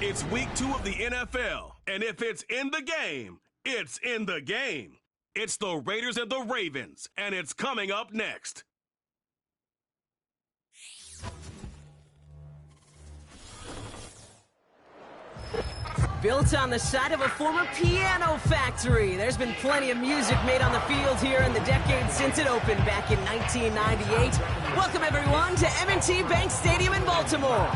It's week 2 of the NFL, and if it's in the game, it's in the game. It's the Raiders and the Ravens, and it's coming up next. Built on the side of a former piano factory, there's been plenty of music made on the field here in the decade since it opened back in 1998. Welcome, everyone, to M&T Bank Stadium in Baltimore.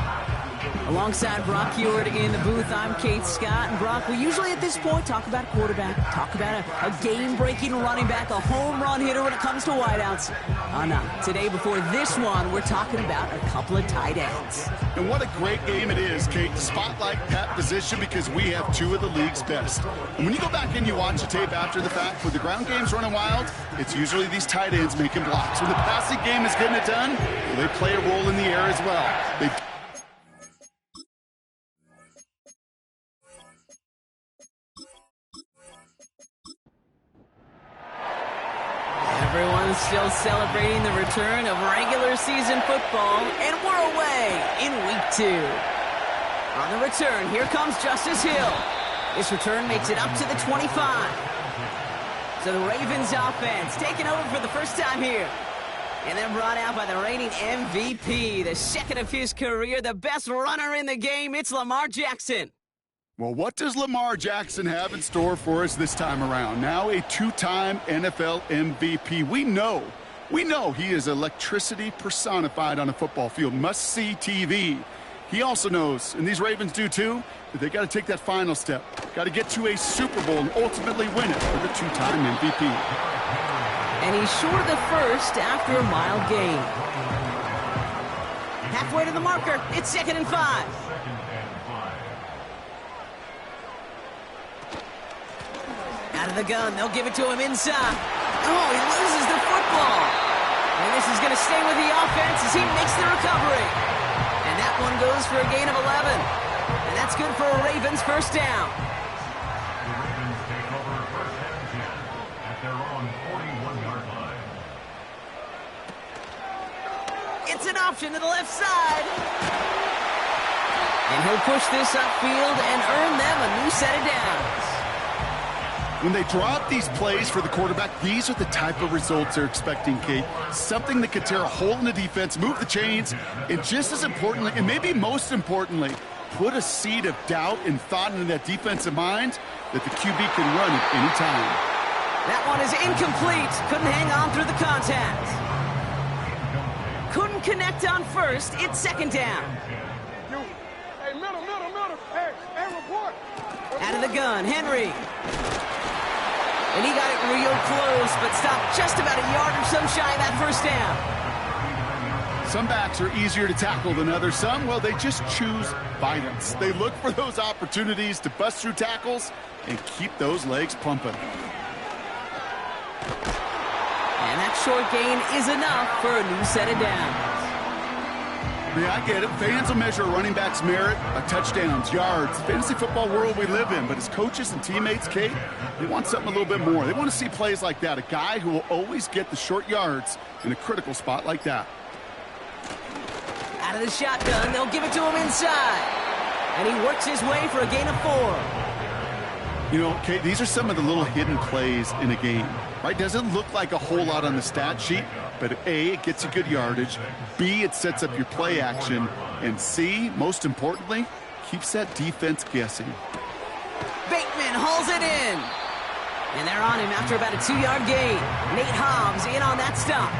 Alongside Brock Huard in the booth, I'm Keith Scott. And Brock, we usually at this point talk about a quarterback, talk about a game-breaking running back, a home run hitter when it comes to wideouts. No. Today, before this one, we're talking about a couple of tight ends. And what a great game it is, Kate, to spotlight that position because we have two of the league's best. And when you go back and you watch the tape after the fact, when the ground game's running wild, it's usually these tight ends making blocks. When the passing game is getting it done, well, they play a role in the air as well. Everyone's still celebrating the return of regular season football, and we're away in week 2. On the return, here comes Justice Hill. This return makes it up to the 25. So the Ravens offense taking over for the first time here. And then brought out by the reigning MVP, the second of his career, the best runner in the game, it's Lamar Jackson. Well, what does Lamar Jackson have in store for us this time around? Now a 2-time NFL MVP. We know he is electricity personified on a football field. Must-see TV. He also knows, and these Ravens do too, that they got to take that final step. Got to get to a Super Bowl and ultimately win it for the 2-time MVP. And he's short of the first after a mild gain. Halfway to the marker. It's 2nd and 5. Out of the gun, they'll give it to him inside. Oh, he loses the football. And this is going to stay with the offense as he makes the recovery. And that one goes for a gain of 11. And that's good for a Ravens first down. The Ravens take over first and 10 at their own 41-yard line. It's an option to the left side. And he'll push this upfield and earn them a new set of downs. When they draw up these plays for the quarterback, these are the type of results they're expecting, Kate. Something that could tear a hole in the defense, move the chains, and just as importantly, and maybe most importantly, put a seed of doubt and thought into that defensive mind that the QB can run at any time. That one is incomplete. Couldn't hang on through the contact. Couldn't connect on first. It's 2nd down. Hey, middle. Hey, report. Out of the gun, Henry. And he got it real close, but stopped just about a yard or so shy of that first down. Some backs are easier to tackle than others. Some, well, they just choose violence. They look for those opportunities to bust through tackles and keep those legs pumping. And that short gain is enough for a new set of downs. Yeah, I get it. Fans will measure a running back's merit by touchdowns, yards, fantasy football world we live in. But as coaches and teammates, Kate, they want something a little bit more. They want to see plays like that, a guy who will always get the short yards in a critical spot like that. Out of the shotgun, they'll give it to him inside. And he works his way for a gain of 4. You know, Kate, these are some of the little hidden plays in a game, right? Doesn't look like a whole lot on the stat sheet, but A, it gets you good yardage, B, it sets up your play action, and C, most importantly, keeps that defense guessing. Bateman hauls it in. And they're on him after about a 2-yard gain. Nate Hobbs in on that stop.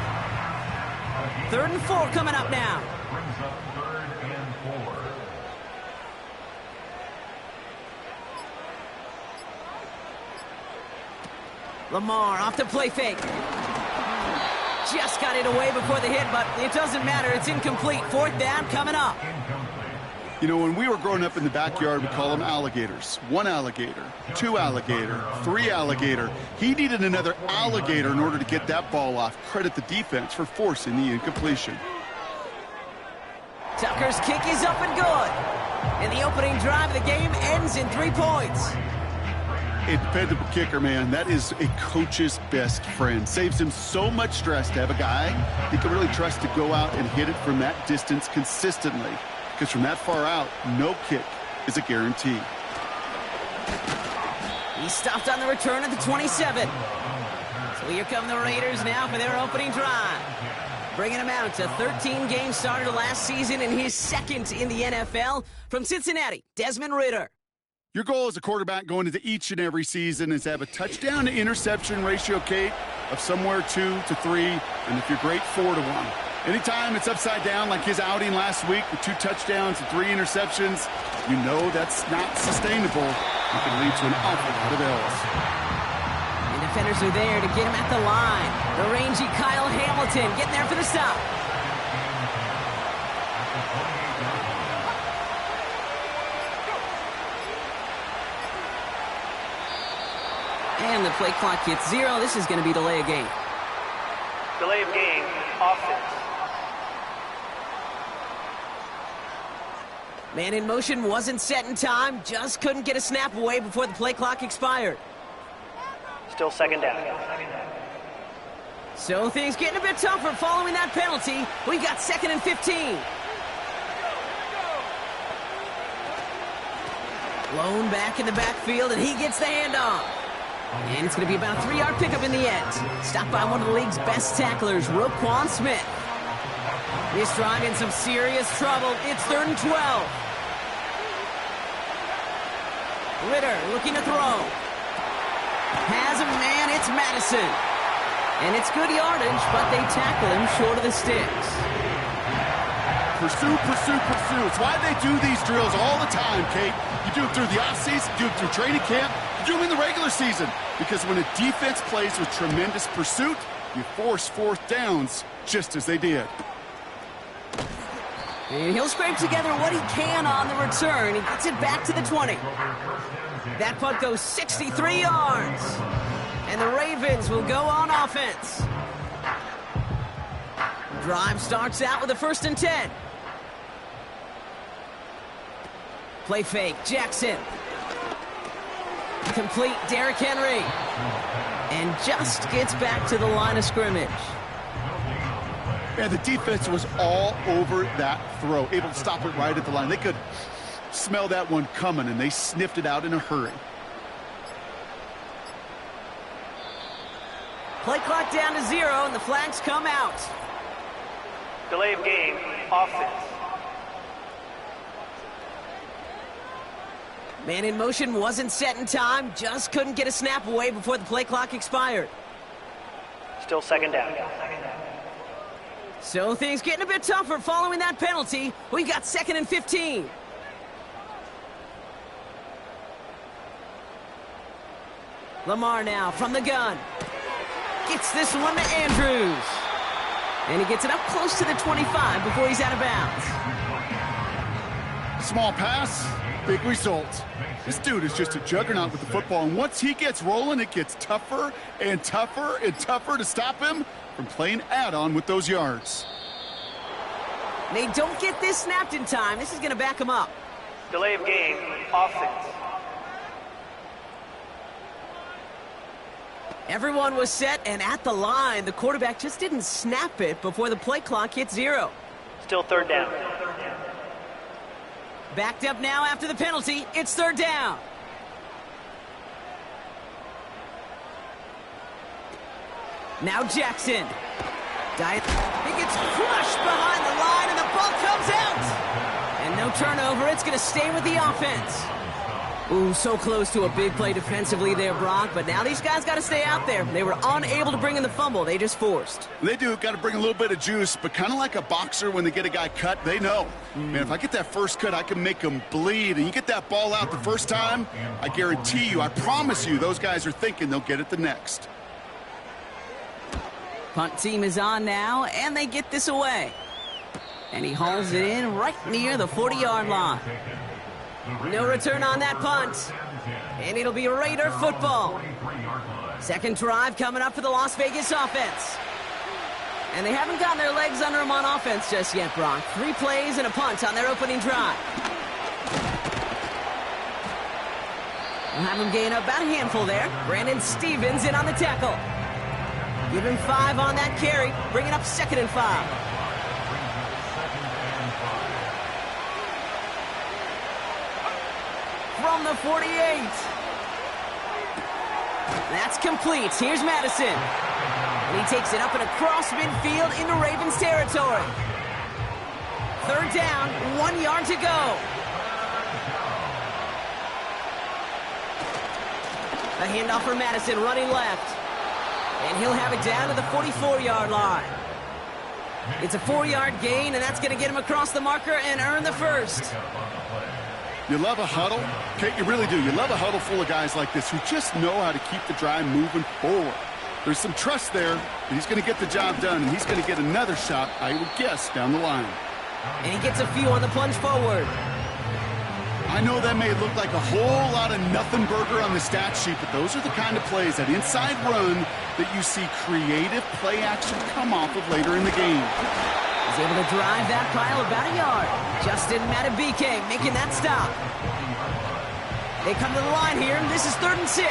3rd and 4 coming up now. Brings up 3rd and 4. Lamar off the play fake. Just got it away before the hit, but it doesn't matter. It's incomplete. 4th down coming up. You know, when we were growing up in the backyard, we call them alligators. 1 alligator, 2 alligator, 3 alligator. He needed another alligator in order to get that ball off. Credit the defense for forcing the incompletion. Tucker's kick is up and good. And the opening drive of the game ends in 3 points. A dependable kicker, man. That is a coach's best friend. Saves him so much stress to have a guy he can really trust to go out and hit it from that distance consistently. Because from that far out, no kick is a guarantee. He stopped on the return at the 27. So here come the Raiders now for their opening drive. Bringing him out to 13 games started last season and his second in the NFL. From Cincinnati, Desmond Ridder. Your goal as a quarterback going into each and every season is to have a touchdown to interception ratio, Kate, of somewhere 2 to 3, and if you're great, 4 to 1. Anytime it's upside down like his outing last week with 2 touchdowns and 3 interceptions, you know that's not sustainable. It can lead to an awful lot of L's. And defenders are there to get him at the line. The rangy Kyle Hamilton getting there for the stop. And the play clock hits 0. This is going to be delay of game. Delay of game, offense. Man in motion wasn't set in time. Just couldn't get a snap away before the play clock expired. Still second down. So things getting a bit tougher following that penalty. We got 2nd and 15. Blown back in the backfield, and he gets the handoff. And it's going to be about a 3-yard pickup in the end. Stopped by one of the league's best tacklers, Roquan Smith. This drive in some serious trouble. It's 3rd and 12. Ridder looking to throw. Has a man, it's Madison. And it's good yardage, but they tackle him short of the sticks. Pursue, pursue, pursue. It's why they do these drills all the time, Kate. You do it through the offseason, you do it through training camp, you do them in the regular season. Because when a defense plays with tremendous pursuit, you force 4th downs just as they did. And he'll scrape together what he can on the return. He gets it back to the 20. That punt goes 63 yards. And the Ravens will go on offense. Drive starts out with a 1st and 10. Play fake, Jackson. Complete, Derrick Henry. And just gets back to the line of scrimmage. And the defense was all over that throw, able to stop it right at the line. They could smell that one coming, and they sniffed it out in a hurry. Play clock down to 0, and the flags come out. Delay of game, offense. Man in motion wasn't set in time. Just couldn't get a snap away before the play clock expired. Still second down. So things getting a bit tougher following that penalty. We got 2nd and 15. Lamar now from the gun. Gets this one to Andrews. And he gets it up close to the 25 before he's out of bounds. Small pass, big result. This dude is just a juggernaut with the football, and once he gets rolling, it gets tougher and tougher and tougher to stop him from playing add-on with those yards. They don't get this snapped in time. This is going to back him up. Delay of game, offense. Everyone was set and at the line. The quarterback just didn't snap it before the play clock hit 0. Still 3rd down. Backed up now after the penalty. It's 3rd down. Now Jackson. He gets crushed behind the line, and the ball comes out. And no turnover. It's going to stay with the offense. Ooh, so close to a big play defensively there, Brock. But now these guys got to stay out there. They were unable to bring in the fumble. They just forced. They do got to bring a little bit of juice, but kind of like a boxer when they get a guy cut, they know. Man, if I get that first cut, I can make them bleed. And you get that ball out the first time, I guarantee you, I promise you, those guys are thinking they'll get it the next. Punt team is on now, and they get this away. And he hauls it in right near the 40-yard line. No return on that punt. And it'll be Raider football. Second drive coming up for the Las Vegas offense. And they haven't gotten their legs under them on offense just yet, Brock. 3 plays and a punt on their opening drive. We'll have them gain about a handful there. Brandon Stevens in on the tackle. Give him 5 on that carry. Bring it up 2nd and 5. from the 48. That's complete. Here's Madison. And he takes it up and across midfield into Ravens territory. Third down, 1 yard to go. A handoff for Madison, running left. And he'll have it down to the 44-yard line. It's a 4-yard gain, and that's going to get him across the marker and earn the first. You love a huddle? Okay, you really do. You love a huddle full of guys like this who just know how to keep the drive moving forward. There's some trust there that he's going to get the job done, and he's going to get another shot, I would guess, down the line. And he gets a few on the plunge forward. I know that may look like a whole lot of nothing burger on the stat sheet, but those are the kind of plays, that inside run, that you see creative play action come off of later in the game. He's able to drive that pile about a yard. Justin Madubuike making that stop. They come to the line here, and this is 3rd and 6.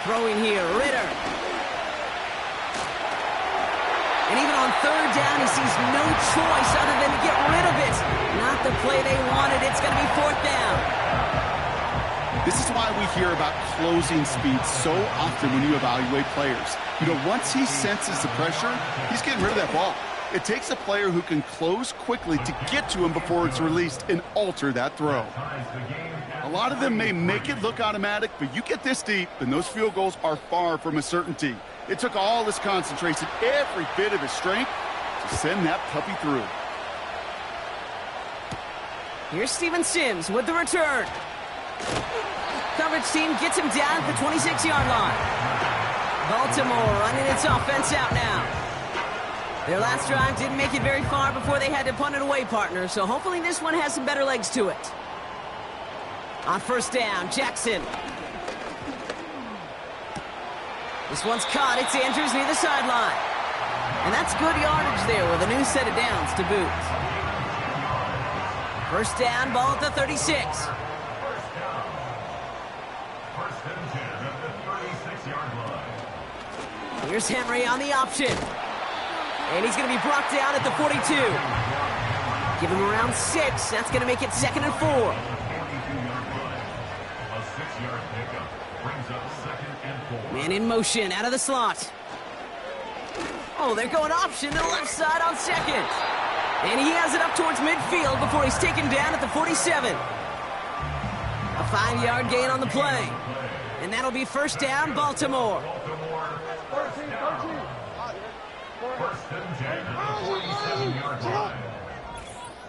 Throwing here, Ritter. And even on 3rd down, he sees no choice other than to get rid of it. Not the play they wanted. It's going to be 4th down. This is why we hear about closing speed so often when you evaluate players. You know, once he senses the pressure, he's getting rid of that ball. It takes a player who can close quickly to get to him before it's released and alter that throw. A lot of them may make it look automatic, but you get this deep, and those field goals are far from a certainty. It took all his concentration, every bit of his strength, to send that puppy through. Here's Steven Sims with the return. Coverage team gets him down at the 26-yard line. Baltimore running its offense out now. Their last drive didn't make it very far before they had to punt it away, partner, so hopefully this one has some better legs to it. On 1st down, Jackson. This one's caught. It's Andrews near the sideline. And that's good yardage there with a new set of downs to boot. 1st down, ball at the 36. Here's Henry on the option. And he's going to be brought down at the 42. Give him around 6. That's going to make it 2nd and 4. Man in motion, out of the slot. Oh, they're going option to the left side on 2nd. And he has it up towards midfield before he's taken down at the 47. A 5-yard gain on the play. And that'll be 1st down, Baltimore.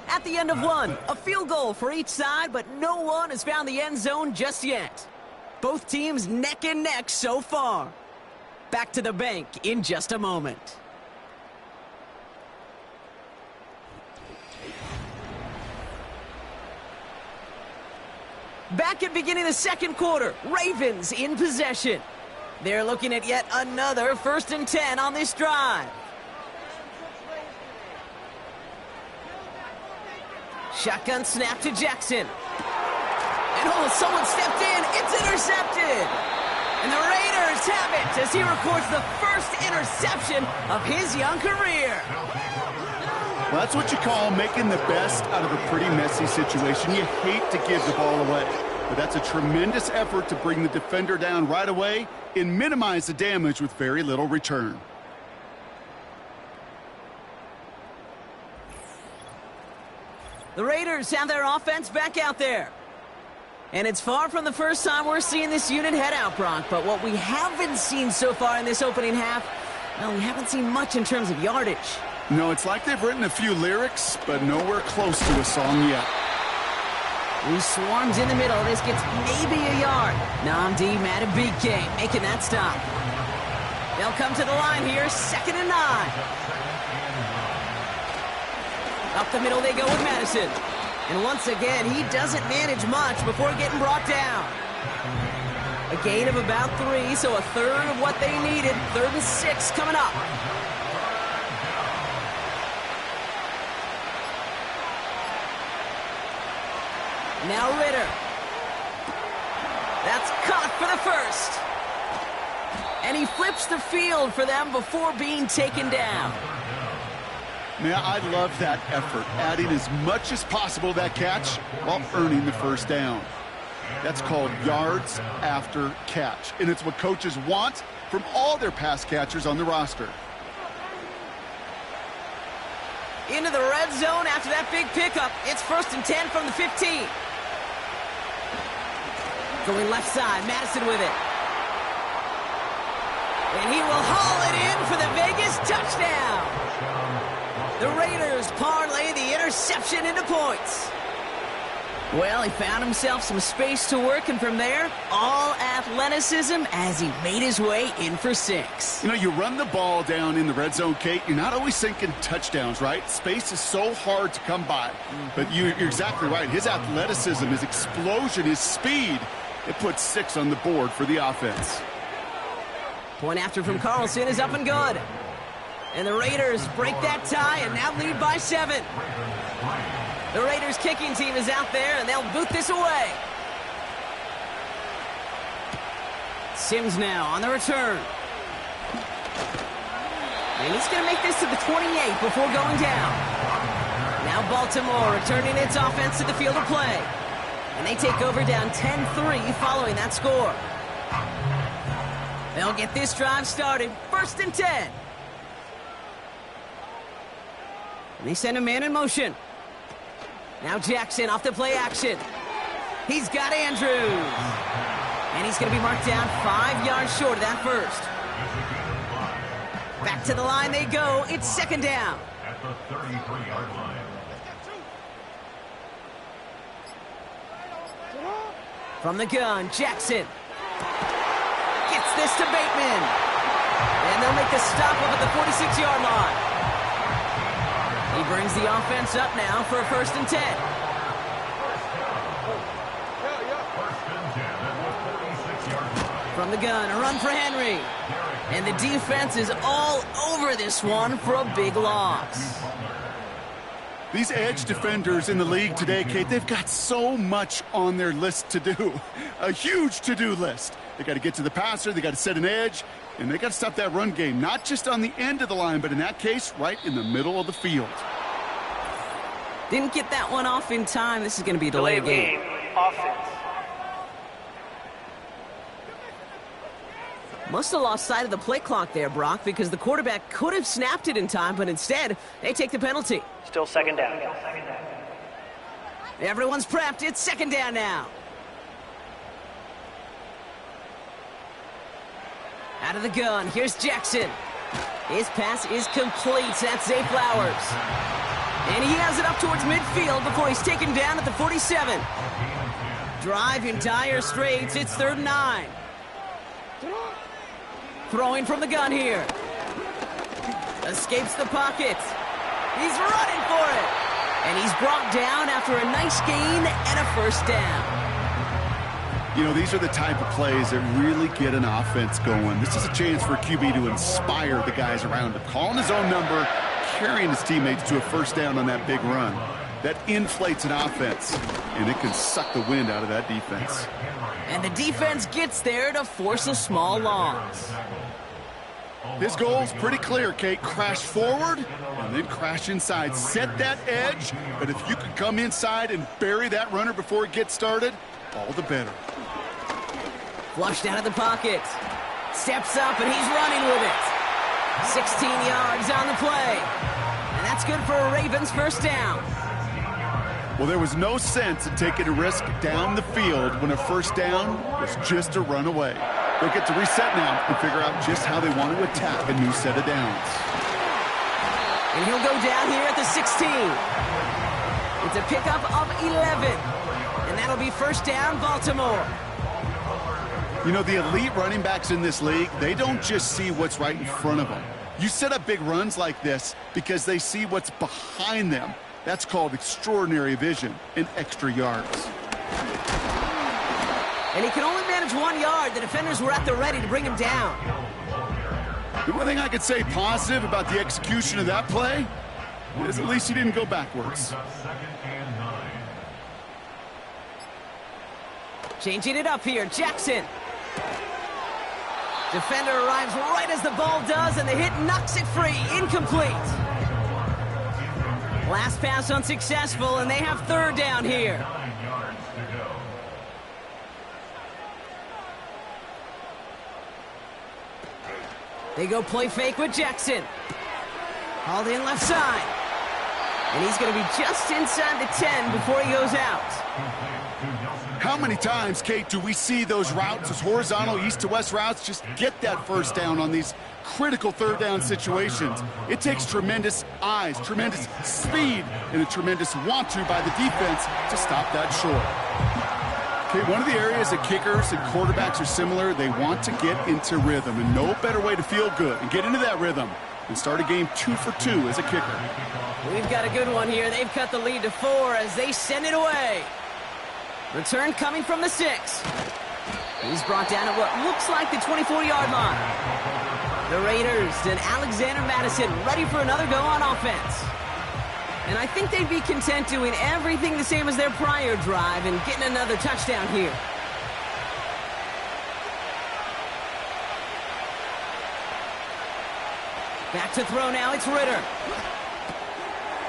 At the end of one, a field goal for each side, but no one has found the end zone just yet. Both teams neck and neck so far. Back to the bank in just a moment. Back at beginning of the 2nd quarter, Ravens in possession. They're looking at yet another 1st and 10 on this drive. Shotgun snap to Jackson. And oh, someone stepped in. It's intercepted. And the Raiders have it as he records the first interception of his young career. Well, that's what you call making the best out of a pretty messy situation. You hate to give the ball away, but that's a tremendous effort to bring the defender down right away and minimize the damage with very little return. The Raiders have their offense back out there. And it's far from the first time we're seeing this unit head out, Brock. But what we haven't seen so far in this opening half, well, we haven't seen much in terms of yardage. No, it's like they've written a few lyrics, but nowhere close to a song yet. He swarms in the middle. This gets maybe a yard. Nnamdi Madubuike making that stop. They'll come to the line here, 2nd and 9. Up the middle they go with Madison. And once again, he doesn't manage much before getting brought down. A gain of about 3, so a third of what they needed. 3rd and 6 coming up. Now Ritter. That's caught for the first. And he flips the field for them before being taken down. Man, I love that effort, adding as much as possible to that catch while earning the first down. That's called yards after catch, and it's what coaches want from all their pass catchers on the roster. Into the red zone after that big pickup. It's 1st and 10 from the 15. Going left side, Madison with it. And he will haul it in for the Vegas touchdown. The Raiders parlay the interception into points. Well, he found himself some space to work, and from there, all athleticism as he made his way in for 6. You know, you run the ball down in the red zone, Kate, you're not always thinking touchdowns, right? Space is so hard to come by. But you're exactly right. His athleticism, his explosion, his speed, it puts 6 on the board for the offense. Point after from Carlson is up and good. And the Raiders break that tie and now lead by 7. The Raiders kicking team is out there, and they'll boot this away. Sims now on the return. And he's going to make this to the 28 before going down. Now Baltimore returning its offense to the field of play. And they take over down 10-3 following that score. They'll get this drive started. 1st and 10. And they send a man in motion. Now Jackson off the play action. He's got Andrews. And he's going to be marked down 5 yards short of that first. Back to the line they go. It's 2nd down. At the 33-yard line. From the gun, Jackson. Gets this to Bateman. And they'll make the stop up at the 46-yard line. He brings the offense up now for a 1st and 10. From the gun, a run for Henry. And the defense is all over this one for a big loss. These edge defenders in the league today, Kate, they've got so much on their list to do. A huge to-do list. They got to get to the passer, they got to set an edge, and they got to stop that run game, not just on the end of the line, but in that case, right in the middle of the field. Didn't get that one off in time. This is going to be a delay of game. Offense. Must have lost sight of the play clock there, Brock, because the quarterback could have snapped it in time, but instead, they take the penalty. Still 2nd down. Everyone's prepped. It's 2nd down now. Out of the gun. Here's Jackson. His pass is complete. That's Zay Flowers. And he has it up towards midfield before he's taken down at the 47. Drive in dire straits. It's 3rd and 9. Throwing from the gun here. Escapes the pocket. He's running for it. And he's brought down after a nice gain and a 1st down. You know, these are the type of plays that really get an offense going. This is a chance for QB to inspire the guys around him. Calling his own number, carrying his teammates to a 1st down on that big run. That inflates an offense, and it can suck the wind out of that defense. And the defense gets there to force a small loss. His goal's pretty clear, Kate. Crash forward and then crash inside. Set that edge, but if you can come inside and bury that runner before it gets started, all the better. Flushed out of the pocket. Steps up, and he's running with it. 16 yards on the play. And that's good for a Ravens 1st down. Well, there was no sense in taking a risk down the field when a 1st down was just a run away. They'll get to reset now and figure out just how they want to attack a new set of downs. And he'll go down here at the 16. It's a pickup of 11. And that'll be 1st down, Baltimore. You know, the elite running backs in this league, they don't just see what's right in front of them. You set up big runs like this because they see what's behind them. That's called extraordinary vision and extra yards. And he can only manage 1 yard. The defenders were at the ready to bring him down. The one thing I could say positive about the execution of that play is at least he didn't go backwards. Changing it up here, Jackson. Defender arrives right as the ball does, and the hit knocks it free. Incomplete. Last pass unsuccessful, and they have third down here. 9 yards to go. They go play fake with Jackson. Hauled in left side. And he's going to be just inside the 10 before he goes out. How many times, Kate, do we see those routes, those horizontal east-to-west routes, just get that first down on these critical third down situations? It takes tremendous eyes, tremendous speed, and a tremendous want-to by the defense to stop that short. Okay, one of the areas that kickers and quarterbacks are similar, they want to get into rhythm, and no better way to feel good and get into that rhythm and start a game 2 for 2 as a kicker. We've got a good one here. They've cut the lead to 4 as they send it away. Return coming from the 6. He's brought down at what looks like the 24-yard line. The Raiders and Alexander Madison ready for another go on offense. And I think they'd be content doing everything the same as their prior drive and getting another touchdown here. Back to throw now, it's Ritter.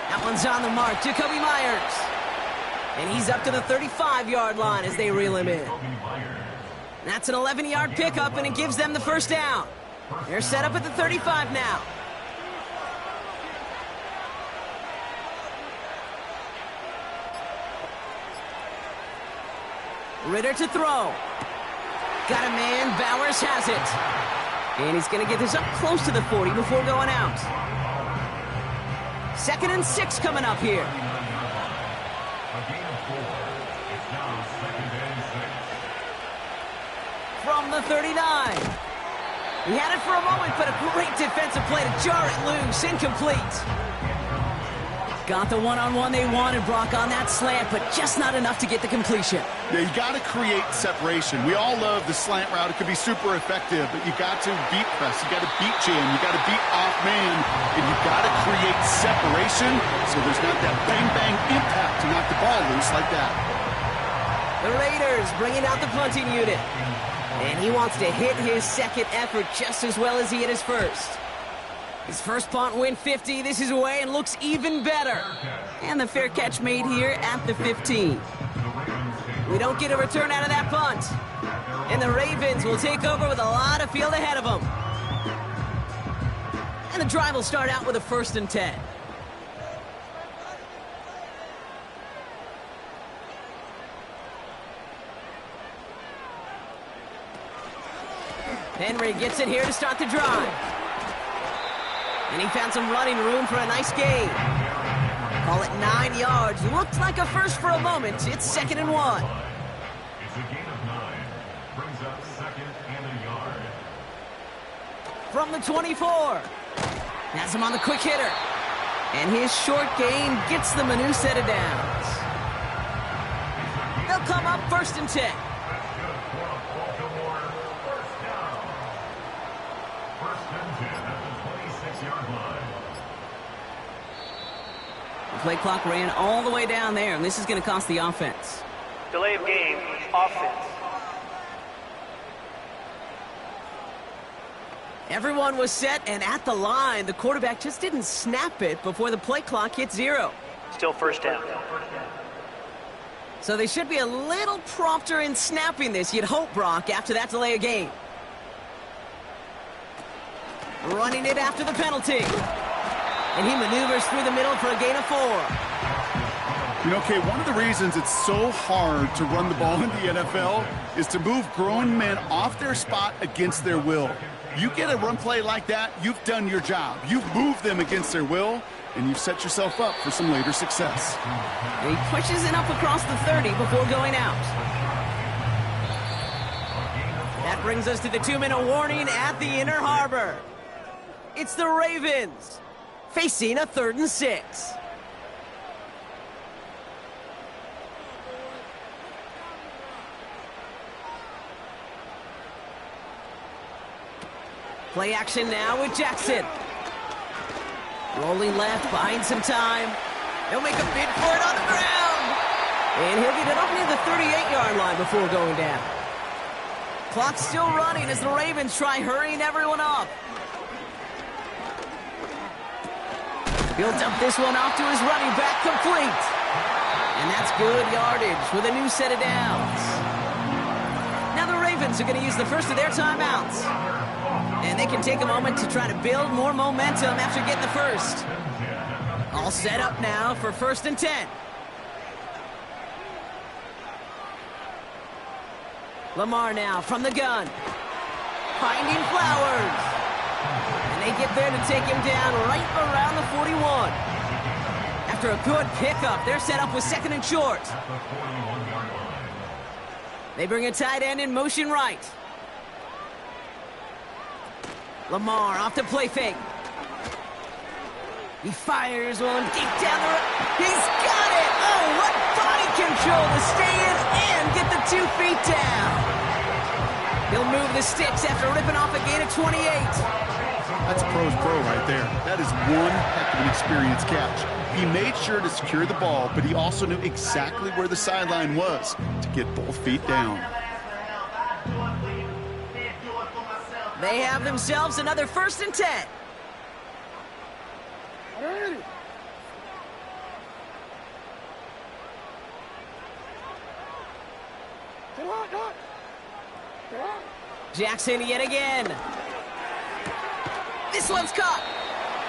That one's on the mark, Jacoby Myers. And he's up to the 35-yard line as they reel him in. That's an 11-yard pickup, and it gives them the first down. They're set up at the 35 now. Ritter to throw. Got a man, Bowers has it. And he's going to get this up close to the 40 before going out. 2nd and 6 coming up here. From the 39. He had it for a moment, but a great defensive play to jar it loose. Incomplete. Got the one-on-one they wanted, Brock, on that slant, but just not enough to get the completion. Yeah, you got to create separation. We all love the slant route. It could be super effective, but you got to beat press. You got to beat jam. You got to beat off man, and you got to create separation so there's not that bang-bang impact to knock the ball loose like that. The Raiders bringing out the punting unit. And he wants to hit his second effort just as well as he hit his first. His first punt win 50. This is away and looks even better. And the fair catch made here at the 15. We don't get a return out of that punt. And the Ravens will take over with a lot of field ahead of them. And the drive will start out with a 1st and 10. Henry gets it here to start the drive. And he found some running room for a nice gain. Call it 9 yards. Looked like a first for a moment. It's 2nd and 1. It's a gain of 9. Brings up 2nd and a yard. From the 24. Has him on the quick hitter. And his short gain gets them a new set of downs. They'll come up 1st and 10. Play clock ran all the way down there, and this is going to cost the offense. Delay of game, offense. Everyone was set and at the line. The quarterback just didn't snap it before the play clock hit 0. Still first down. So they should be a little prompter in snapping this, you'd hope, Brock, after that delay of game. Running it after the penalty. And he maneuvers through the middle for a gain of 4. You know, Kay, one of the reasons it's so hard to run the ball in the NFL is to move grown men off their spot against their will. You get a run play like that, you've done your job. You've moved them against their will, and you've set yourself up for some later success. And he pushes it up across the 30 before going out. That brings us to the 2-minute warning at the Inner Harbor. It's the Ravens facing a 3rd and 6. Play action now with Jackson. Rolling left, buying some time. He'll make a bid for it on the ground. And he'll get it up near the 38-yard line before going down. Clock's still running as the Ravens try hurrying everyone up. He'll dump this one off to his running back, complete. And that's good yardage with a new set of downs. Now the Ravens are going to use the first of their timeouts. And they can take a moment to try to build more momentum after getting the first. All set up now for 1st and 10. Lamar now from the gun. Finding Flowers. And they get there to take him down right around the 41. After a good pickup, they're set up with 2nd and short. They bring a tight end in motion right. Lamar off the play fake. He fires one deep down the road. He's got it! Oh, what body control to stay in and get the 2 feet down. He'll move the sticks after ripping off a gain of 28. That's pro's pro right there. That is one heck of an experienced catch. He made sure to secure the ball, but he also knew exactly where the sideline was to get both feet down. They have themselves another 1st and 10. Ready. Get out, Doc. Get out. Jackson yet again. This one's caught.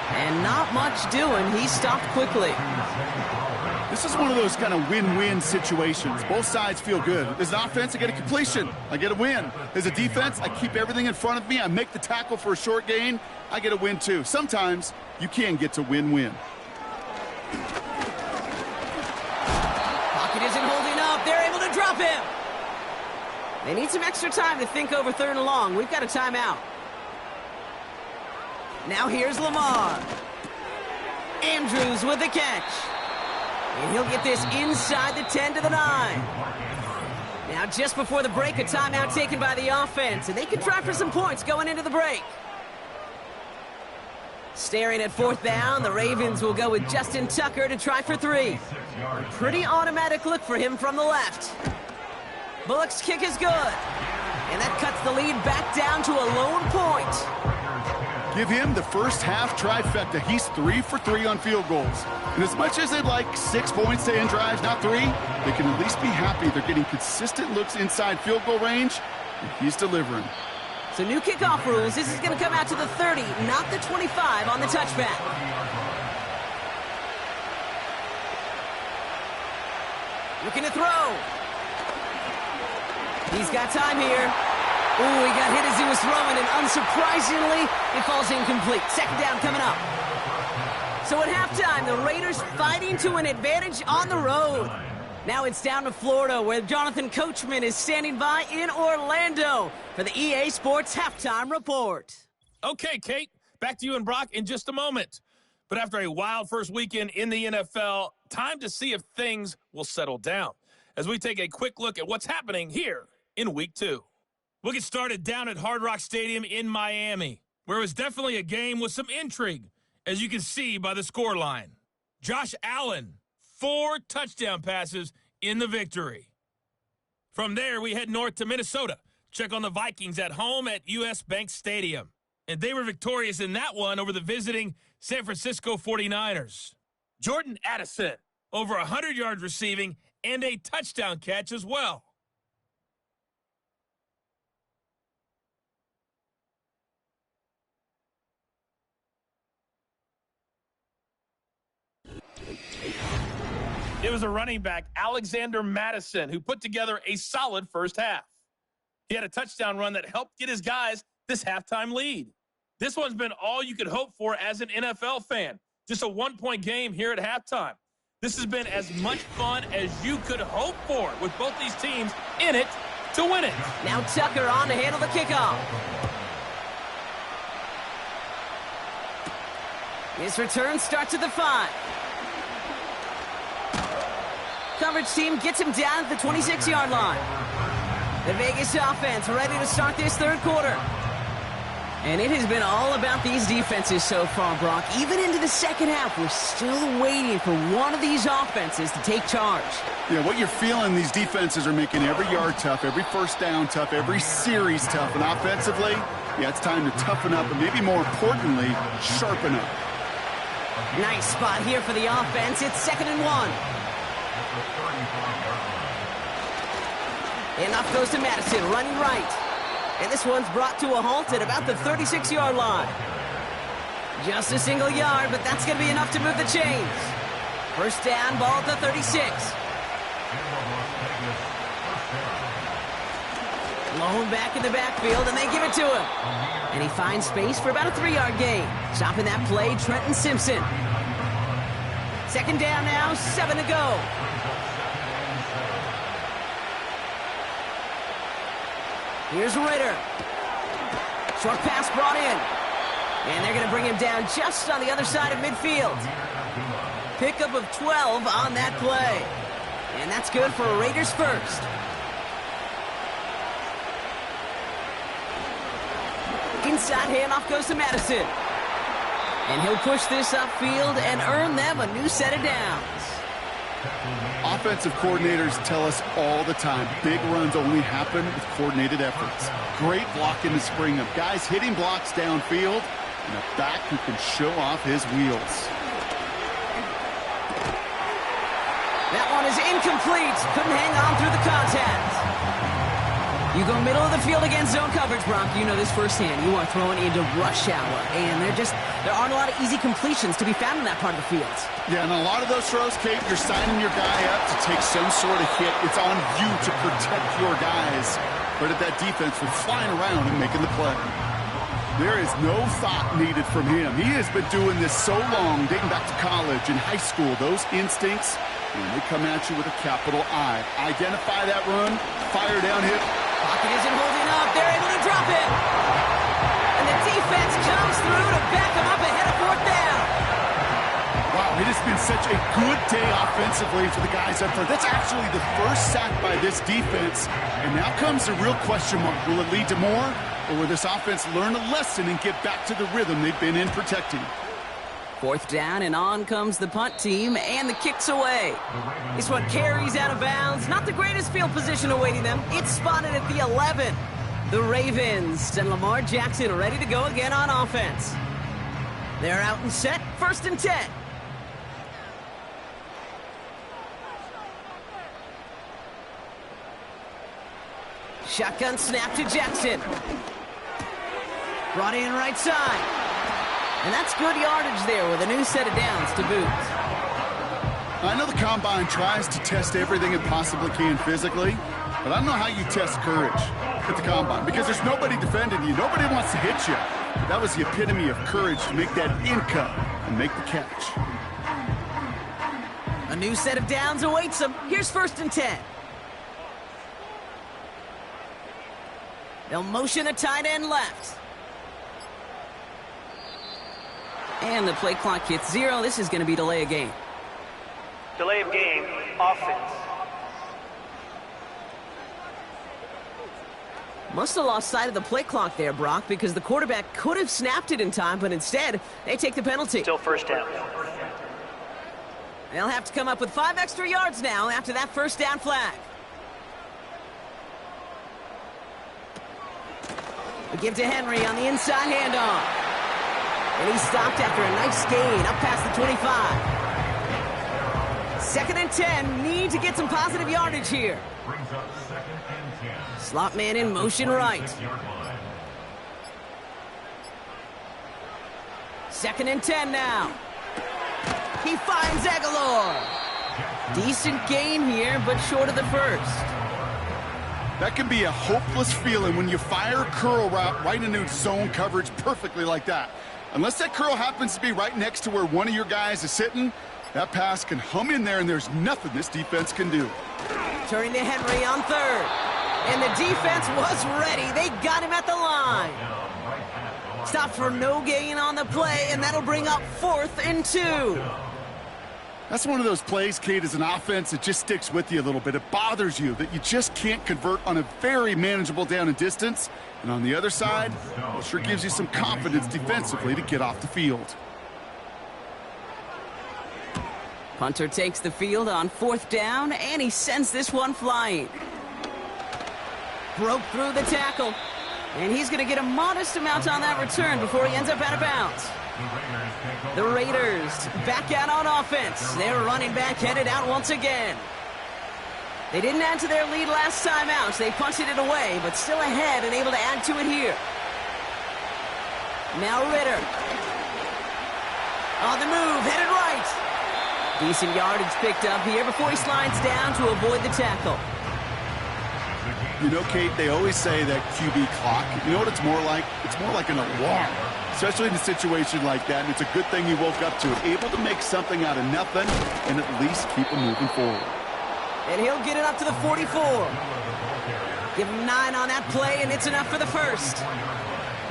And not much doing. He stopped quickly. This is one of those kind of win-win situations. Both sides feel good. As an offense, I get a completion. I get a win. As a defense, I keep everything in front of me. I make the tackle for a short gain. I get a win, too. Sometimes you can get to win-win. Pocket isn't holding up. They're able to drop him. They need some extra time to think over 3rd and long. We've got a timeout. Now here's Lamar. Andrews with the catch. And he'll get this inside the 10 to the 9. Now just before the break, a timeout taken by the offense. And they can try for some points going into the break. Staring at 4th down, the Ravens will go with Justin Tucker to try for 3. Pretty automatic look for him from the left. Bullock's kick is good. And that cuts the lead back down to a lone point. Give him the first half trifecta. He's 3 for 3 on field goals. And as much as they'd like 6 points to end drives, not 3, they can at least be happy they're getting consistent looks inside field goal range, and he's delivering. So new kickoff rules. This is going to come out to the 30, not the 25 on the touchback. Looking to throw. He's got time here. Ooh, he got hit as he was throwing, and unsurprisingly, it falls incomplete. 2nd down coming up. So at halftime, the Raiders fighting to an advantage on the road. Now it's down to Florida, where Jonathan Coachman is standing by in Orlando for the EA Sports Halftime Report. Okay, Kate, back to you and Brock in just a moment. But after a wild first weekend in the NFL, time to see if things will settle down as we take a quick look at what's happening here in Week 2. We'll get started down at Hard Rock Stadium in Miami, where it was definitely a game with some intrigue, as you can see by the scoreline. Josh Allen, 4 touchdown passes in the victory. From there, we head north to Minnesota. Check on the Vikings at home at US Bank Stadium. And they were victorious in that one over the visiting San Francisco 49ers. Jordan Addison, over 100 yards receiving and a touchdown catch as well. It was a running back, Alexander Madison, who put together a solid first half. He had a touchdown run that helped get his guys this halftime lead. This one's been all you could hope for as an NFL fan. Just a 1-point game here at halftime. This has been as much fun as you could hope for, with both these teams in it to win it. Now Tucker on to handle the kickoff. His return starts at the 5. Coverage team gets him down at the 26-yard line. The Vegas offense ready to start this 3rd quarter. And it has been all about these defenses so far, Brock. Even into the 2nd half, we're still waiting for one of these offenses to take charge. Yeah, what you're feeling, these defenses are making every yard tough, every first down tough, every series tough. And offensively, yeah, it's time to toughen up, and maybe more importantly, sharpen up. Nice spot here for the offense. It's 2nd and 1. Enough goes to Madison, running right. And this one's brought to a halt at about the 36-yard line. Just a single yard, but that's going to be enough to move the chains. First down, ball at the 36. Blown back in the backfield, and they give it to him. And he finds space for about a 3-yard gain. Stopping that play, Trenton Simpson. 2nd down now, 7 to go. Here's Ritter. Short pass brought in. And they're going to bring him down just on the other side of midfield. Pickup of 12 on that play. And that's good for a Raiders first. Inside handoff goes to Madison. And he'll push this upfield and earn them a new set of downs. Offensive coordinators tell us all the time, big runs only happen with coordinated efforts. Great blocking to spring them. Guys hitting blocks downfield, and a back who can show off his wheels. That one is incomplete. Couldn't hang on through the contact. You go middle of the field against zone coverage, Brock. You know this firsthand. You are throwing into rush hour, and there aren't a lot of easy completions to be found in that part of the field. Yeah, and a lot of those throws, Kate, you're signing your guy up to take some sort of hit. It's on you to protect your guys. But at that defense for flying around and making the play. There is no thought needed from him. He has been doing this so long, dating back to college and high school. Those instincts, when they come at you with a capital I. Identify that run, fire down hit. Pocket isn't holding up. They're able to drop it. And the defense comes through to back them up ahead of 4th down. Wow, it has been such a good day offensively for the guys up front. That's actually the first sack by this defense. And now comes the real question mark. Will it lead to more? Or will this offense learn a lesson and get back to the rhythm they've been in protecting? 4th down, and on comes the punt team, and the kick's away. This one carries out of bounds. Not the greatest field position awaiting them. It's spotted at the 11. The Ravens and Lamar Jackson ready to go again on offense. They're out and set. 1st and 10. Shotgun snap to Jackson. Brought in right side. And that's good yardage there with a new set of downs to boot. I know the Combine tries to test everything it possibly can physically, but I don't know how you test courage at the Combine because there's nobody defending you. Nobody wants to hit you. But that was the epitome of courage to make that in cut and make the catch. A new set of downs awaits them. Here's 1st and 10. They'll motion a tight end left. And the play clock hits 0. This is going to be delay of game. Delay of game, offense. Must have lost sight of the play clock there, Brock, because the quarterback could have snapped it in time, but instead, they take the penalty. Still 1st down. They'll have to come up with 5 extra yards now after that 1st down flag. We give to Henry on the inside handoff. And he's stopped after a nice gain up past the 25. 2nd and 10. Need to get some positive yardage here. Brings up 2nd and 10. Slot man in motion right. 2nd and 10 now. He finds Aguilar. Decent gain here, but short of the first. That can be a hopeless feeling when you fire a curl route right into zone coverage perfectly like that. Unless that curl happens to be right next to where one of your guys is sitting, that pass can hum in there and there's nothing this defense can do. Turning to Henry on 3rd. And the defense was ready. They got him at the line. Stopped for no gain on the play, and that'll bring up 4th and 2. That's one of those plays, Kate, as an offense, it just sticks with you a little bit. It bothers you that you just can't convert on a very manageable down and distance. And on the other side, it sure gives you some confidence defensively to get off the field. Punter takes the field on 4th down, and he sends this one flying. Broke through the tackle. And he's going to get a modest amount on that return before he ends up out of bounds. The Raiders back out on offense. Their running back headed out once again. They didn't add to their lead last time out. They punted it away, but still ahead and able to add to it here. Now Ritter. On the move, headed right. Decent yardage picked up here before he slides down to avoid the tackle. You know, Kate, they always say that QB clock, you know what it's more like? It's more like an alarm, especially in a situation like that, and it's a good thing he woke up to it. Able to make something out of nothing and at least keep him moving forward. And he'll get it up to the 44. Give him 9 on that play, and it's enough for the first.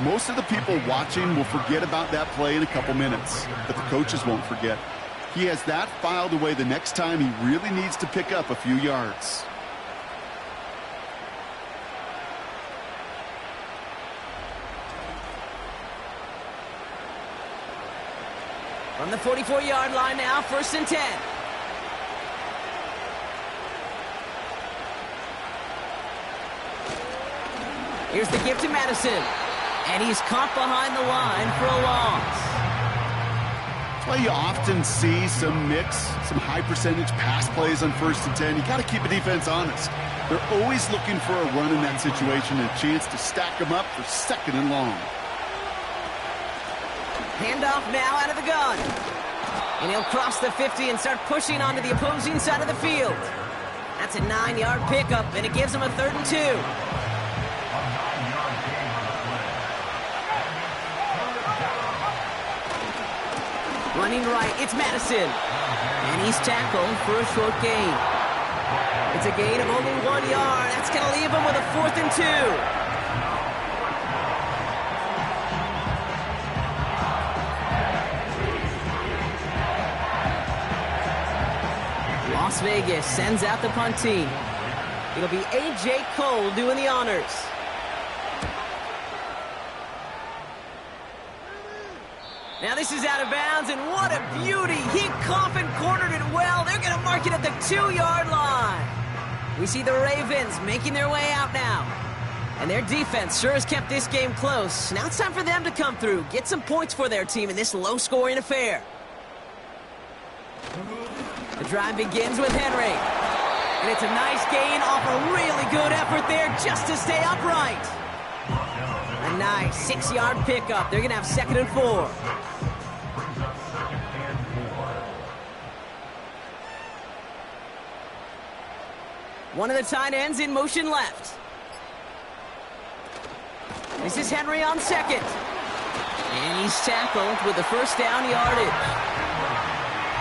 Most of the people watching will forget about that play in a couple minutes, but the coaches won't forget. He has that filed away the next time he really needs to pick up a few yards. From the 44-yard line now, 1st and 10. Here's the give to Madison. And he's caught behind the line for a loss. That's why you often see some mix, some high-percentage pass plays on 1st and 10. You got to keep a defense honest. They're always looking for a run in that situation and a chance to stack them up for 2nd and long. Handoff now out of the gun. And he'll cross the 50 and start pushing onto the opposing side of the field. That's a 9-yard pickup, and it gives him a 3rd and 2. Running right, it's Madison. And he's tackled for a short gain. It's a gain of only 1 yard. That's going to leave him with a 4th and 2. Las Vegas sends out the punt team. It'll be A.J. Cole doing the honors. Now this is out of bounds, and what a beauty. He coffin cornered it well. They're going to mark it at the 2-yard line. We see the Ravens making their way out now. And their defense sure has kept this game close. Now it's time for them to come through, get some points for their team in this low-scoring affair. The drive begins with Henry. And it's a nice gain off a really good effort there just to stay upright. A nice 6-yard pickup. They're going to have 2nd and 4. One of the tight ends in motion left. This is Henry on 2nd. And he's tackled with the 1st down yardage.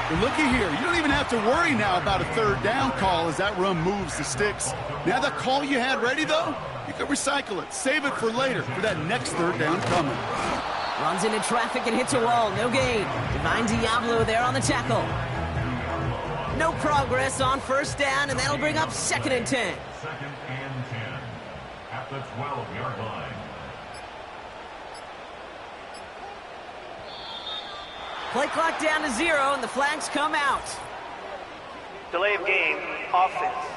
But looky here, you don't even have to worry now about a 3rd down call as that run moves the sticks. Now that call you had ready, though, you can recycle it. Save it for later, for that next 3rd down coming. Runs into traffic and hits a wall. No gain. Divine Diablo there on the tackle. No progress on 1st down, and that'll bring up 2nd and 10. 2nd and 10 at the 12-yard line. Play clock down to 0, and the flags come out. Delay of game, offense.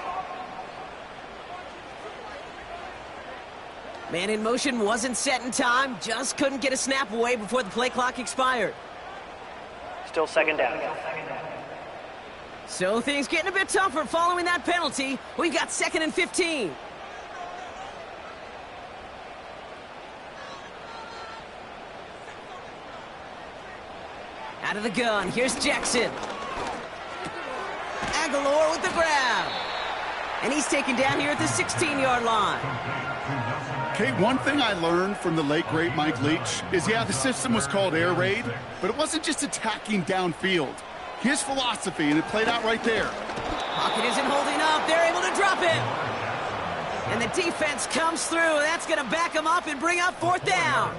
Man in motion wasn't set in time, just couldn't get a snap away before the play clock expired. Still 2nd down. So things getting a bit tougher following that penalty. We've got 2nd and 15. Out of the gun, here's Jackson. Aguilar with the grab. And he's taken down here at the 16-yard line. Kate, one thing I learned from the late, great Mike Leach is, yeah, the system was called air raid, but it wasn't just attacking downfield. His philosophy, and it played out right there. Pocket isn't holding up. They're able to drop it. And the defense comes through. That's going to back them up and bring up 4th down.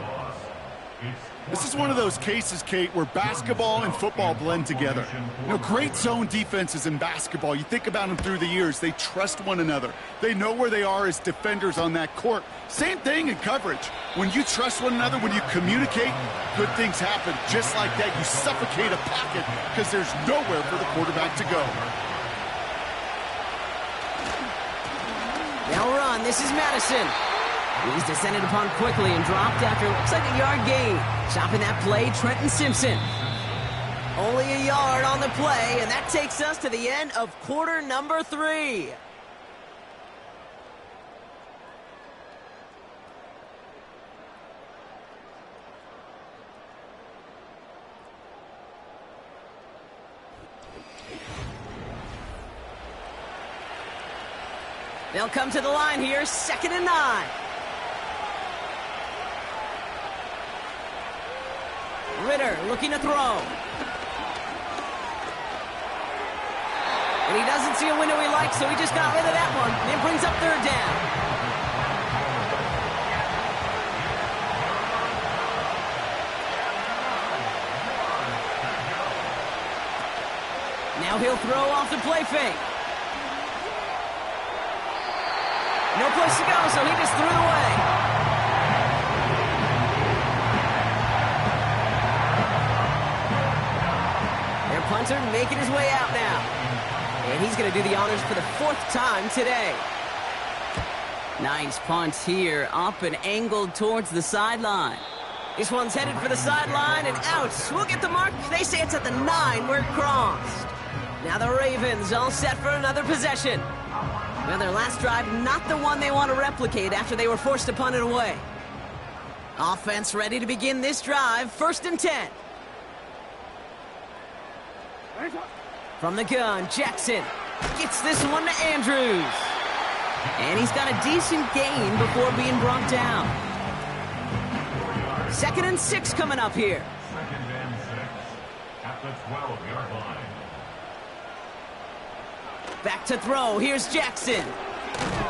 This is one of those cases, Kate, where basketball and football blend together. You know, great zone defenses in basketball. You think about them through the years. They trust one another. They know where they are as defenders on that court. Same thing in coverage. When you trust one another, when you communicate, good things happen. Just like that, you suffocate a pocket because there's nowhere for the quarterback to go. They'll run. This is Madison. He's descended upon quickly and dropped after it looks like a yard gain. Stopping that play, Trenton Simpson. Only a yard on the play, and that takes us to the end of quarter number 3. They'll come to the line here, 2nd and 9. Ritter looking to throw. And he doesn't see a window he likes, so he just got rid of that one. And it brings up 3rd down. Now he'll throw off the play fake. No place to go, so he just threw it away. Their punter making his way out now. And he's going to do the honors for the 4th time today. Nice punt here, up and angled towards the sideline. This one's headed for the sideline and out. We'll get the mark. They say it's at the 9 where it crossed. Now the Ravens all set for another possession. Well, their last drive, not the one they want to replicate after they were forced to punt it away. Offense ready to begin this drive, 1st and 10. From the gun, Jackson gets this one to Andrews. And he's got a decent gain before being brought down. 2nd and 6 coming up here. 2nd and 6 at the 12-yard line. Back to throw. Here's Jackson.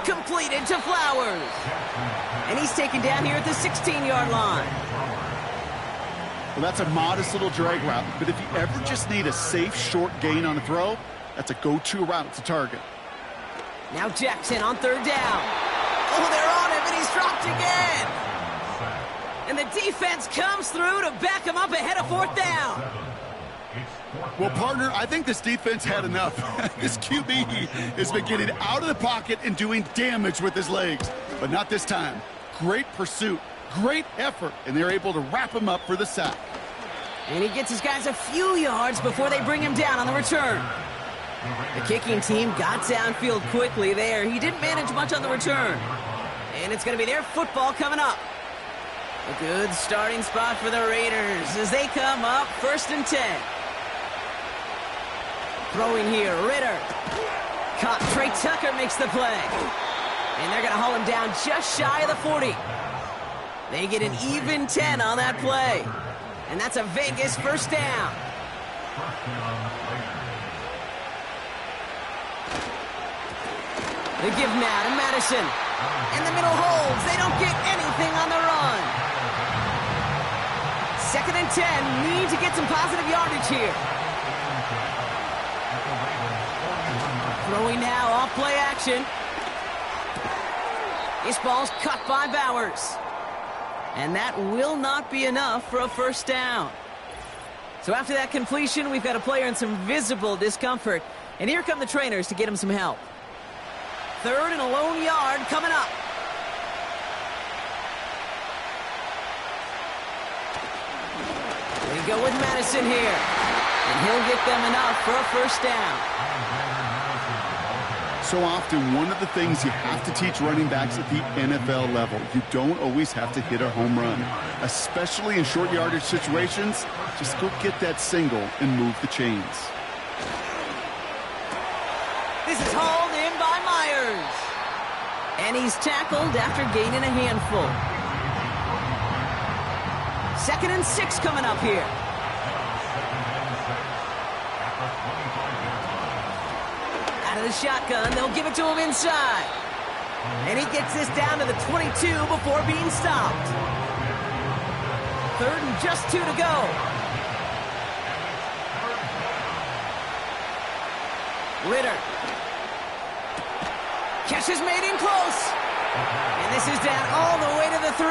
Completed to Flowers. And he's taken down here at the 16-yard line. Well, that's a modest little drag route, but if you ever just need a safe, short gain on a throw, that's a go-to route to target. Now Jackson on 3rd down. Oh, they're on him, and he's dropped again. And the defense comes through to back him up ahead of 4th down. Well, partner, I think this defense had enough. This QB has been getting out of the pocket and doing damage with his legs, but not this time. Great pursuit, great effort, and they're able to wrap him up for the sack. And he gets his guys a few yards before they bring him down on the return. The kicking team got downfield quickly there. He didn't manage much on the return. And it's going to be their football coming up. A good starting spot for the Raiders as they come up 1st and 10. Throwing here, Ritter. Caught. Trey Tucker makes the play. And they're going to haul him down just shy of the 40. They get an even 10 on that play. And that's a Vegas 1st down. They give now to Madison. And the middle holds. They don't get anything on the run. 2nd and 10. Need to get some positive yardage here. Throwing now, off play action. This ball's cut by Bowers. And that will not be enough for a 1st down. So after that completion, we've got a player in some visible discomfort. And here come the trainers to get him some help. 3rd and a lone yard coming up. They go with Madison here. And he'll get them enough for a 1st down. So often, one of the things you have to teach running backs at the NFL level, you don't always have to hit a home run. Especially in short yardage situations, just go get that single and move the chains. This is hauled in by Myers. And he's tackled after gaining a handful. 2nd and 6 coming up here. Out of the shotgun, they'll give it to him inside. And he gets this down to the 22 before being stopped. 3rd and just 2 to go. Ritter. Catch is made in close. And this is down all the way to the 3.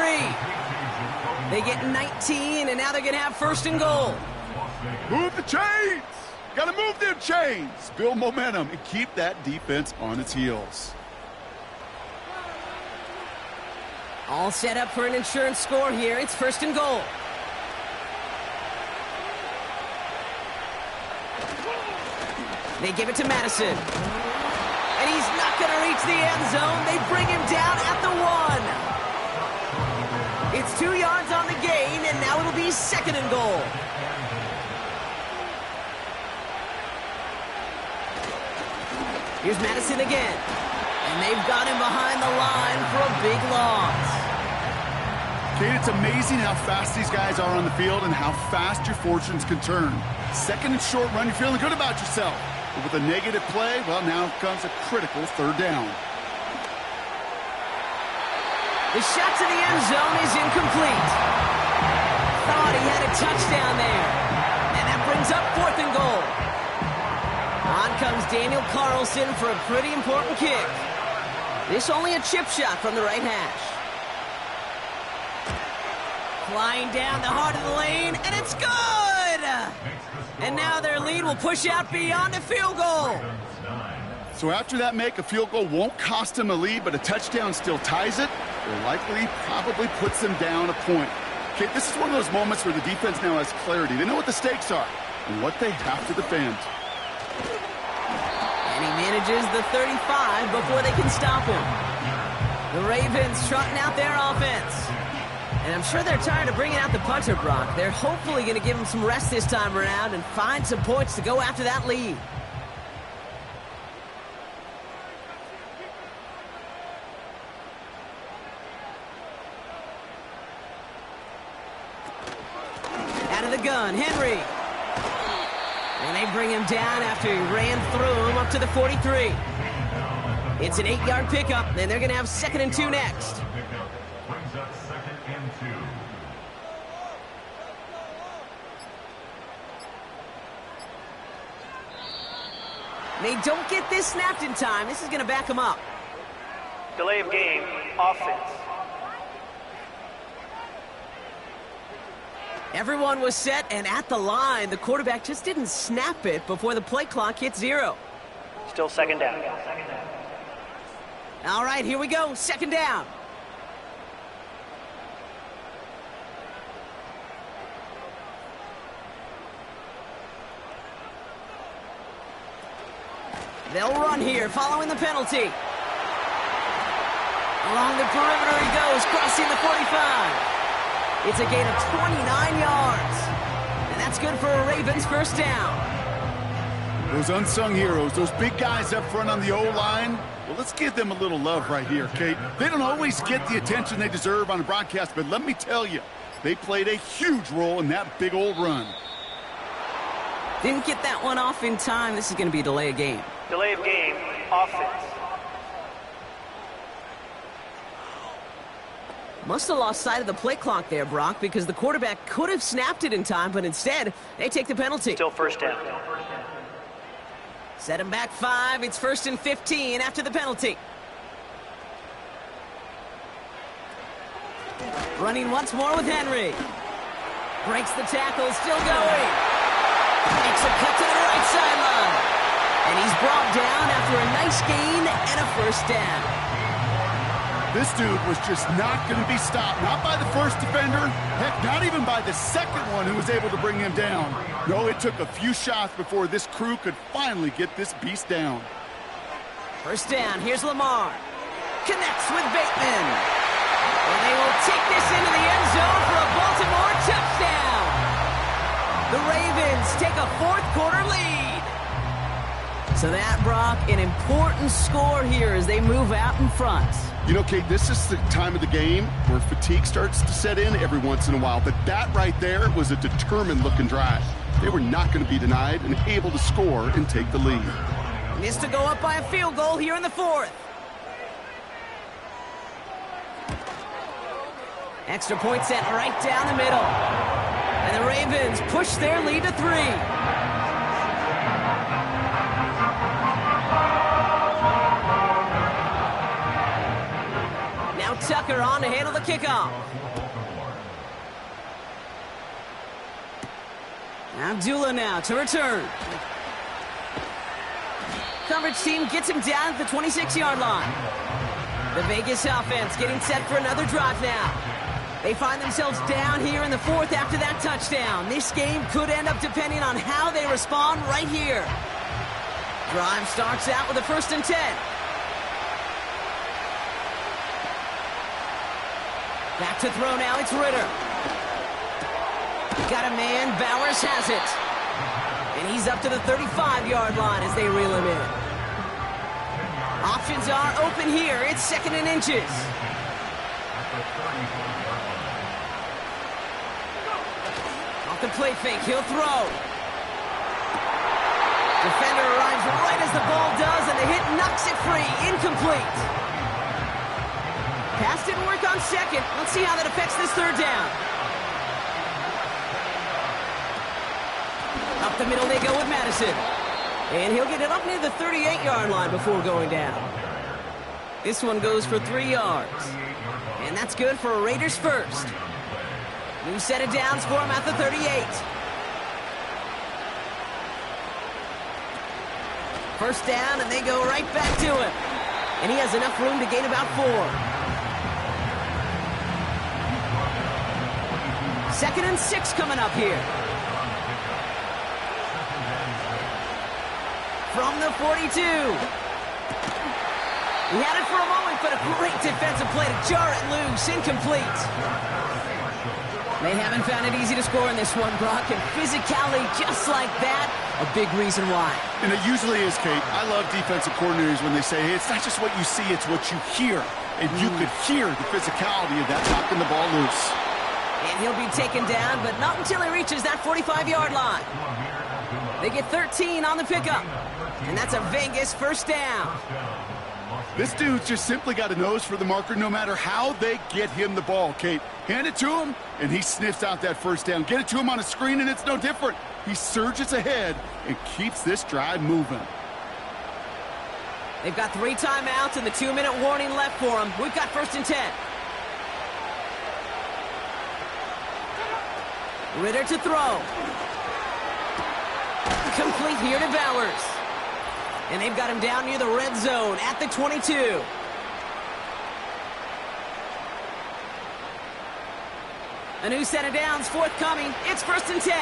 They get 19, and now they're going to have 1st and goal. Move the chains! Got to move them chains! Build momentum and keep that defense on its heels. All set up for an insurance score here. It's 1st and goal. They give it to Madison. And he's not going to reach the end zone. They bring him down at the 1. It's 2 yards on the gain, and now it'll be 2nd and goal. Here's Madison again. And they've got him behind the line for a big loss. Kate, it's amazing how fast these guys are on the field and how fast your fortunes can turn. 2nd and short run, you're feeling good about yourself. But with a negative play, well, now comes a critical 3rd down. The shot to the end zone is incomplete. Thought he had a touchdown there. And that brings up 4th and goal. On comes Daniel Carlson for a pretty important kick. This only a chip shot from the right hash. Flying down the heart of the lane, and it's good! And now their lead will push out beyond a field goal. So after that make, a field goal won't cost them a lead, but a touchdown still ties it, or likely probably puts them down a point. Okay, this is one of those moments where the defense now has clarity. They know what the stakes are and what they have to defend. And he manages the 35 before they can stop him. The Ravens trotting out their offense. And I'm sure they're tired of bringing out the punter, Brock. They're hopefully going to give him some rest this time around and find some points to go after that lead. Out of the gun, Henry. And they bring him down after he ran through him up to the 43. It's an 8-yard pickup, and they're going to have 2nd and 2 next. Brings up 2nd and 2. They don't get this snapped in time. This is going to back them up. Delay of game, offense. Everyone was set and at the line. The quarterback just didn't snap it before the play clock hit 0. Still 2nd down. All right, here we go. 2nd down. They'll run here, following the penalty. Along the perimeter he goes, crossing the 45. It's a gain of 29 yards. And that's good for a Ravens 1st down. Those unsung heroes, those big guys up front on the O-line, well, let's give them a little love right here, Kate. They don't always get the attention they deserve on the broadcast, but let me tell you, they played a huge role in that big old run. Didn't get that one off in time. This is going to be a delay of game. Delay of game, offense. Must have lost sight of the play clock there, Brock, because the quarterback could have snapped it in time, but instead, they take the penalty. Still 1st down. Set him back 5. It's 1st and 15 after the penalty. Running once more with Henry. Breaks the tackle, still going. Makes a cut to the right sideline. And he's brought down after a nice gain and a 1st down. This dude was just not going to be stopped. Not by the first defender. Heck, not even by the second one who was able to bring him down. No, it took a few shots before this crew could finally get this beast down. 1st down. Here's Lamar. Connects with Bateman. And they will take this into the end zone for a Baltimore touchdown. The Ravens take a 4th quarter lead. So that, Brock, an important score here as they move out in front. You know, Kate, this is the time of the game where fatigue starts to set in every once in a while. But that right there was a determined-looking drive. They were not going to be denied and able to score and take the lead. Missed to go up by a field goal here in the 4th. Extra point set right down the middle. And the Ravens push their lead to 3. Now Tucker on to handle the kickoff. Abdullah now to return. Coverage team gets him down at the 26-yard line. The Vegas offense getting set for another drive now. They find themselves down here in the fourth after that touchdown. This game could end up depending on how they respond right here. Drive starts out with a 1st and 10. Back to throw now, it's Ritter. Got a man, Bowers has it. And he's up to the 35-yard line as they reel him in. Options are open here, it's 2nd and inches. Off the play fake, he'll throw. Defender arrives right as the ball does, and the hit knocks it free, incomplete. Pass didn't work on 2nd. Let's see how that affects this 3rd down. Up the middle they go with Madison. And he'll get it up near the 38-yard line before going down. This one goes for 3 yards. And that's good for a Raiders first. New set of downs for him at the 38. First down, and they go right back to him. And he has enough room to gain about 4. 2nd and 6 coming up here. From the 42. He had it for a moment, but a great defensive play to jar it loose. Incomplete. They haven't found it easy to score in this one, Brock, and physicality just like that, a big reason why. And it usually is, Kate. I love defensive coordinators when they say, hey, it's not just what you see, it's what you hear. And you could hear the physicality of that knocking the ball loose. And he'll be taken down, but not until he reaches that 45-yard line. They get 13 on the pickup. And that's a Vegas 1st down. This dude's just simply got a nose for the marker no matter how they get him the ball, Kate. Hand it to him, and he sniffs out that 1st down. Get it to him on a screen, and it's no different. He surges ahead and keeps this drive moving. They've got 3 timeouts and the 2-minute warning left for them. We've got 1st and 10. Ritter to throw. Complete here to Bowers. And they've got him down near the red zone at the 22. A new set of downs forthcoming. It's 1st and 10.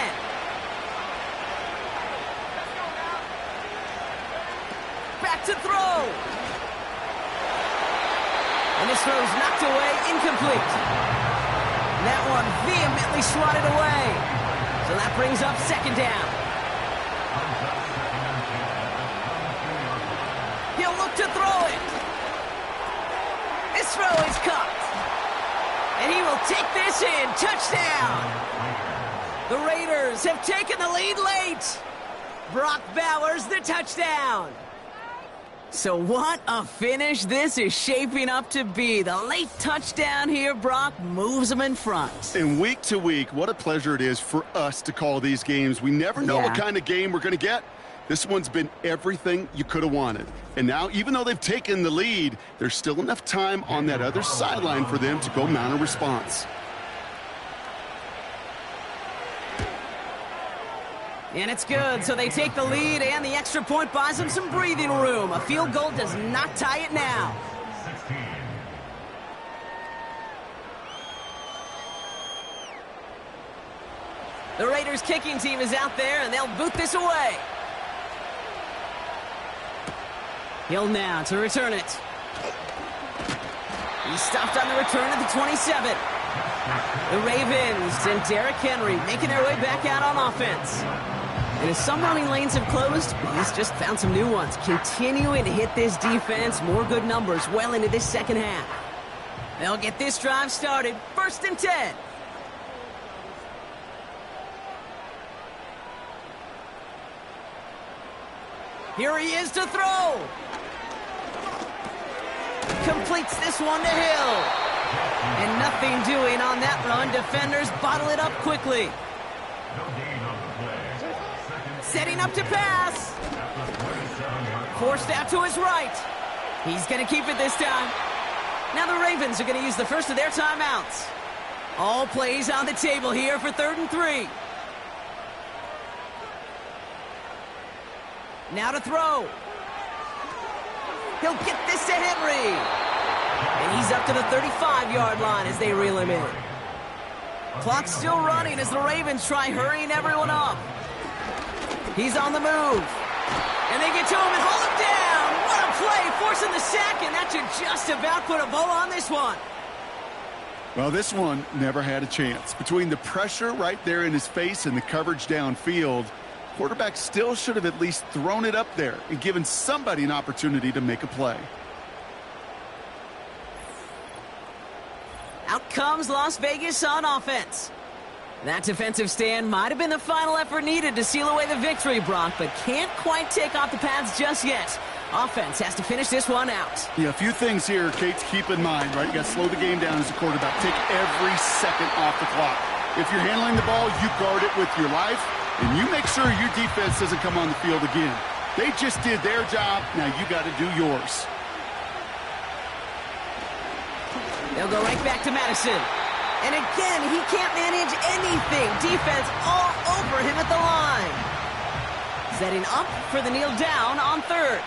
Back to throw. And this throw's knocked away, incomplete. That one vehemently swatted away. So that brings up 2nd down. He'll look to throw it. This throw is caught. And he will take this in. Touchdown. The Raiders have taken the lead late. Brock Bowers, the touchdown. So what a finish this is shaping up to be. The late touchdown here, Brock, moves them in front. And week to week, what a pleasure it is for us to call these games. We never know what kind of game we're going to get. This one's been everything you could have wanted. And now, even though they've taken the lead, there's still enough time on that other sideline for them to go mount a response. And it's good, so they take the lead, and the extra point buys them some breathing room. A field goal does not tie it now. The Raiders kicking team is out there, and they'll boot this away. Hill now to return it. He stopped on the return at the 27. The Ravens and Derrick Henry making their way back out on offense. And as some running lanes have closed, he's just found some new ones. Continuing to hit this defense, more good numbers well into this 2nd half. They'll get this drive started. 1st and 10. Here he is to throw. Completes this one to Hill. And nothing doing on that run. Defenders bottle it up quickly. Setting up to pass. Forced out to his right. He's going to keep it this time. Now the Ravens are going to use the first of their timeouts. All plays on the table here for 3rd and 3. Now to throw. He'll get this to Henry. And he's up to the 35-yard line as they reel him in. Clock's still running as the Ravens try hurrying everyone up. He's on the move. And they get to him and hold him down. What a play, forcing the sack, and that should just about put a bow on this one. Well, this one never had a chance. Between the pressure right there in his face and the coverage downfield, quarterback still should have at least thrown it up there and given somebody an opportunity to make a play. Out comes Las Vegas on offense. That defensive stand might have been the final effort needed to seal away the victory, Brock, but can't quite take off the pads just yet. Offense has to finish this one out. Yeah, a few things here, Kate, to keep in mind, right? You got to slow the game down as a quarterback. Take every second off the clock. If you're handling the ball, you guard it with your life, and you make sure your defense doesn't come on the field again. They just did their job. Now you got to do yours. They'll go right back to Madison. And again, he can't manage anything. Defense all over him at the line. Setting up for the kneel down on third.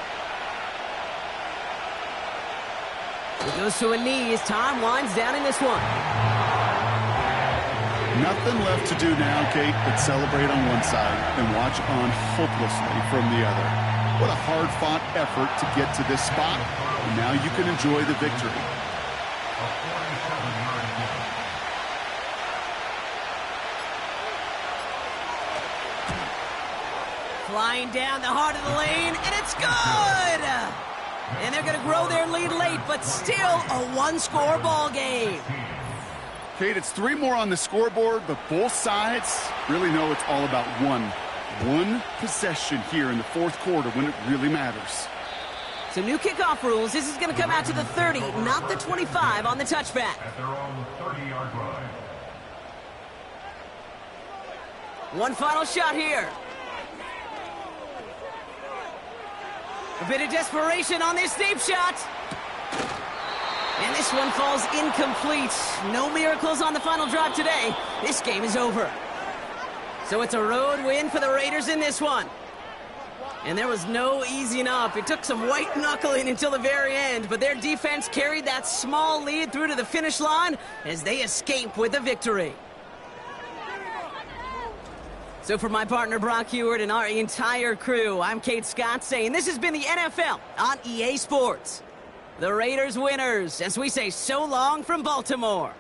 He goes to a knee as time winds down in this one. Nothing left to do now, Kate, but celebrate on one side and watch on hopelessly from the other. What a hard-fought effort to get to this spot, and now you can enjoy the victory. Flying down the heart of the lane, and it's good! And they're going to grow their lead late, but still a one-score ball game. Kate, it's 3 more on the scoreboard, but both sides really know it's all about one possession here in the fourth quarter when it really matters. So new kickoff rules. This is going to come out to the 30, not the 25 on the touchback. At their own 30-yard line. One final shot here. A bit of desperation on this deep shot. And this one falls incomplete. No miracles on the final drive today. This game is over. So it's a road win for the Raiders in this one. And there was no easing up. It took some white knuckling until the very end, but their defense carried that small lead through to the finish line as they escape with a victory. So for my partner Brock Huard and our entire crew, I'm Kate Scott saying this has been the NFL on EA Sports. The Raiders winners, as we say so long from Baltimore.